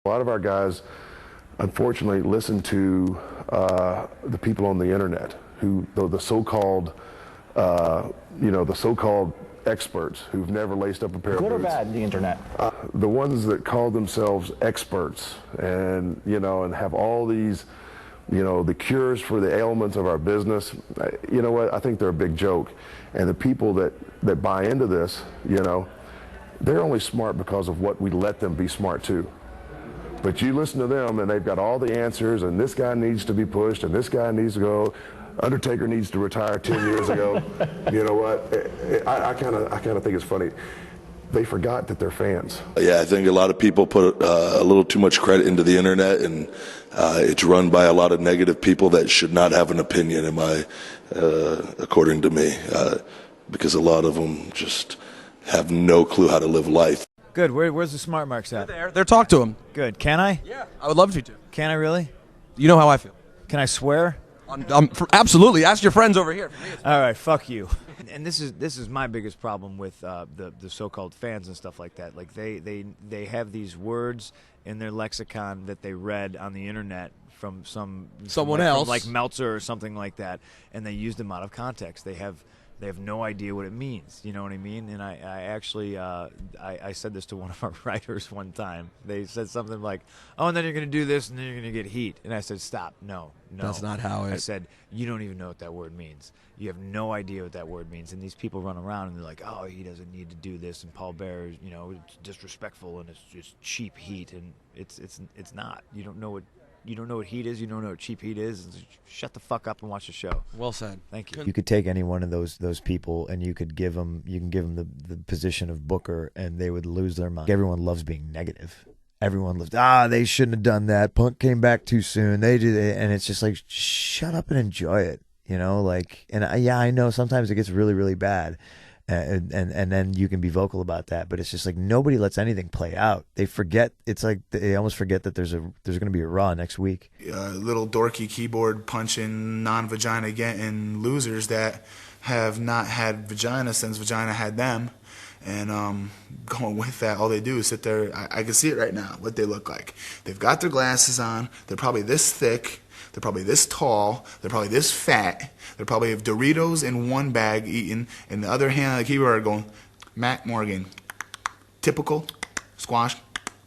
A lot of our guys, unfortunately, listen to the people on the internet, who the so-called, the so-called experts who've never laced up a pair of boots. Good or bad, the internet? The ones that call themselves experts and and have all these, the cures for the ailments of our business. You know what? I think they're a big joke, and the people that buy into this, they're only smart because of what we let them be smart too. But you listen to them, and they've got all the answers, and this guy needs to be pushed, and this guy needs to go. Undertaker needs to retire 10 years ago. You know what? I kind of think it's funny. They forgot that they're fans. Yeah, I think a lot of people put a little too much credit into the internet, and it's run by a lot of negative people that should not have an opinion, according to me, because a lot of them just have no clue how to live life. Good. Where's the smart marks at? They're talk to him. Good. Can I? Yeah, I would love you to. Can I really? You know how I feel. Can I swear? Absolutely. Ask your friends over here. All right, fuck you. And this is my biggest problem with the so-called fans and stuff like that. Like they have these words in their lexicon that they read on the internet from someone else, like Meltzer or something like that, and they use them out of context. They have no idea what it means. You know what I mean? And I actually I said this to one of our writers one time. They said something like, "Oh, and then you're going to do this, and then you're going to get heat." And I said, "Stop! No, that's not how it." I said, "You don't even know what that word means. You have no idea what that word means." And these people run around and they're like, "Oh, he doesn't need to do this." And Paul Bear is, it's disrespectful and it's just cheap heat, and it's not. You don't know what heat is. You don't know what cheap heat is. Shut the fuck up and watch the show. Well said. Thank you. You could take any one of those people, and you can give them the position of Booker, and they would lose their mind. Everyone loves being negative. Everyone loves, they shouldn't have done that. Punk came back too soon. They did it, and it's just like, shut up and enjoy it. I know sometimes it gets really, really bad. And then you can be vocal about that, but it's just like nobody lets anything play out. They forget. It's like they almost forget that there's going to be a Raw next week. Little dorky keyboard punching, non-vagina getting losers that have not had vagina since vagina had them, and going with that, all they do is sit there. I can see it right now. What they look like. They've got their glasses on. They're probably this thick. They're probably this tall. They're probably this fat. They probably have Doritos in one bag eating, and the other hand on the keyboard going, Matt Morgan, typical, squash,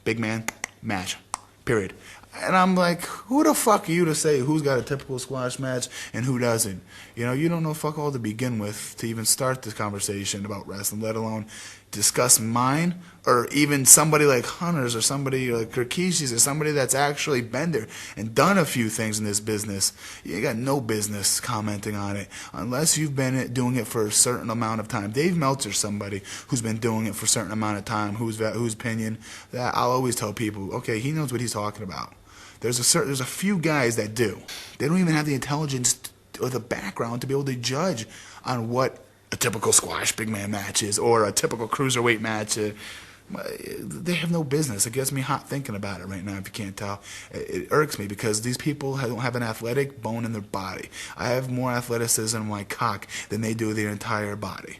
big man, match, period. And I'm like, who the fuck are you to say who's got a typical squash match and who doesn't? You don't know fuck all to begin with to even start this conversation about wrestling, let alone discuss mine or even somebody like Hunter's or somebody like Kirkishi's or somebody that's actually been there and done a few things in this business. You got no business commenting on it unless you've been doing it for a certain amount of time. Dave Meltzer's somebody who's been doing it for a certain amount of time, whose opinion that I'll always tell people, okay, he knows what he's talking about. There's a few guys that do. They don't even have the intelligence or the background to be able to judge on what a typical squash big man match is or a typical cruiserweight match. They have no business. It gets me hot thinking about it right now, if you can't tell. It irks me because these people don't have an athletic bone in their body. I have more athleticism in my cock than they do their entire body.